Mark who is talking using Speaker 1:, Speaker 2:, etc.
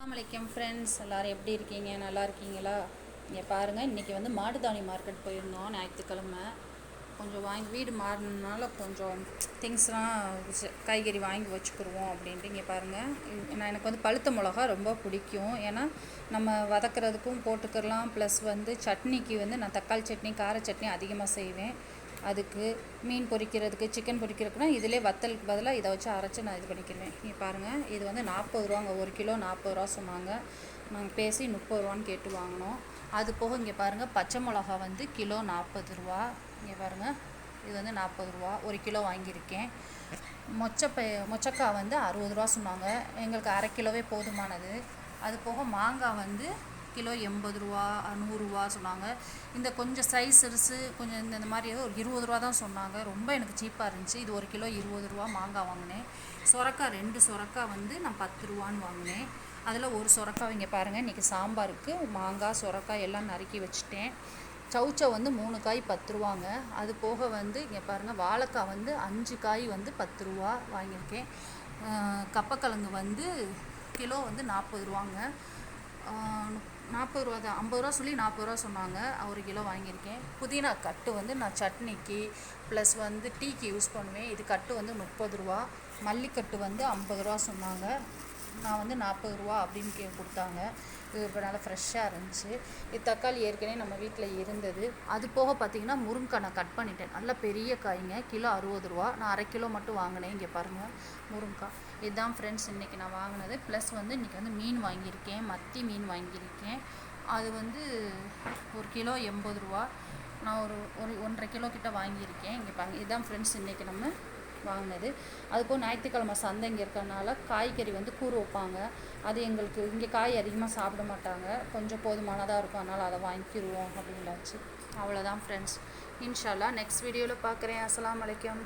Speaker 1: அஸ்ஸலாமு ஃப்ரெண்ட்ஸ், எல்லோரும் எப்படி இருக்கீங்க? நல்லா இருக்கீங்களா? இங்கே பாருங்கள், இன்றைக்கி வந்து மாட்டுத்தாவணி மார்க்கெட் போயிருந்தோம். ஞாயிற்றுக்கிழமை கொஞ்சம் வீடு மாறினால கொஞ்சம் திங்ஸ்லாம் காய்கறி வாங்கி வச்சுக்கிடுவோம் அப்படின்ட்டு. இங்கே பாருங்கள், எனக்கு வந்து பழுத்த மிளகா ரொம்ப பிடிக்கும். ஏன்னா நம்ம வதக்கிறதுக்கும் போட்டுக்கலாம். ப்ளஸ் வந்து சட்னிக்கு வந்து நான் தக்காளி சட்னி, கார சட்னி அதிகமாக செய்வேன். அதுக்கு மீன் பொரிக்கிறதுக்கு, சிக்கன் பொரிக்கிறதுக்குனா இதிலே வத்தலுக்கு பதிலாக இதை வச்சு அரைச்சி நான் இது பண்ணிக்கிடுவேன். இங்கே பாருங்கள், இது வந்து 40 ரூபாங்க. 1 கிலோ 40 ரூபா சொன்னாங்க. நாங்கள் பேசி 30 ரூபான்னு கேட்டு வாங்கினோம். அது போக இங்கே பாருங்கள், பச்சை மிளகா வந்து கிலோ 40 ரூபா. இங்கே பாருங்கள், இது வந்து 40 ரூபா. 1 கிலோ வாங்கியிருக்கேன். மொச்சக்காய் வந்து 60 ரூபா சொன்னாங்க. எங்களுக்கு அரை கிலோவே போதுமானது. அது போக மாங்காய் வந்து கிலோ 80 ரூபா, 100 ரூபா சொன்னாங்க. இந்த கொஞ்சம் சைஸ் சிறுசு கொஞ்சம் இந்த மாதிரி ஒரு 20 ரூபா தான் சொன்னாங்க. ரொம்ப எனக்கு சீப்பாக இருந்துச்சு. இது 1 கிலோ 20 ரூபா மாங்காய் வாங்கினேன். சொரக்காய் 2 சொரக்காய் வந்து நான் 10 ரூபான்னு வாங்கினேன். அதில் ஒரு சொரக்காய் இங்கே பாருங்கள், இன்றைக்கி சாம்பாருக்கு மாங்காய் சொரக்காய் எல்லாம் நறுக்கி வச்சுட்டேன். சவுச்சை வந்து 3 காய் 10 ரூபாங்க. அது போக வந்து இங்கே பாருங்கள், வாழைக்காய் வந்து 5 காய் வந்து 10 ரூபா வாங்கியிருக்கேன். கப்பக்கிழங்கு வந்து கிலோ வந்து 40 ரூபாங்க. 40 ரூபா தான், 50 ரூபா சொல்லி 40 ரூபா சொன்னாங்க. 1 கிலோ வாங்கியிருக்கேன். புதினா கட்டு வந்து நான் சட்னிக்கு ப்ளஸ் வந்து டீக்கு யூஸ் பண்ணுவேன். இது கட்டு வந்து 30 ரூபா. மல்லிக்கட்டு வந்து 50 ரூபா சொன்னாங்க. நான் வந்து 40 ரூபா அப்படின்னு கொடுத்தாங்க. இது இப்போ நல்லா ஃப்ரெஷ்ஷாக இருந்துச்சு. இது தக்காளி ஏற்கனவே நம்ம வீட்டில் இருந்தது. அது போக பார்த்திங்கன்னா முருங்கைக்காய் நான் கட் பண்ணிட்டேன். நல்ல பெரிய காய்ங்க, கிலோ 60 ரூபா. நான் அரை கிலோ மட்டும் வாங்கினேன். இங்கே பாருங்கள், முருங்கைக்காய். இதுதான் ஃப்ரெண்ட்ஸ் இன்றைக்கி நான் வாங்கினது. ப்ளஸ் வந்து இன்றைக்கி வந்து மீன் வாங்கியிருக்கேன். மத்தி மீன் வாங்கியிருக்கேன். அது வந்து 1 கிலோ 80 ரூபா. நான் ஒரு 1.5 கிலோ கிட்ட வாங்கியிருக்கேன். இங்கே பாருங்கள், இதுதான் ஃப்ரெண்ட்ஸ் இன்றைக்கி நம்ம வாங்கினது. அதுபோல் ஞாயிற்றுக்கிழமை சந்தை இங்கே இருக்கிறனால காய்கறி வந்து கூறு வைப்பாங்க. அது எங்களுக்கு இங்கே காய் அதிகமாக சாப்பிட மாட்டாங்க, கொஞ்சம் போதுமானதாக இருக்கும். அதனால் அதை வாங்கிக்கிடுவோம் அப்படின்னாச்சு. அவ்வளோதான் ஃப்ரெண்ட்ஸ். இன்ஷா அல்லாஹ் நெக்ஸ்ட் வீடியோவில் பார்க்குறேன். அஸ்ஸலாமு அலைக்கும்.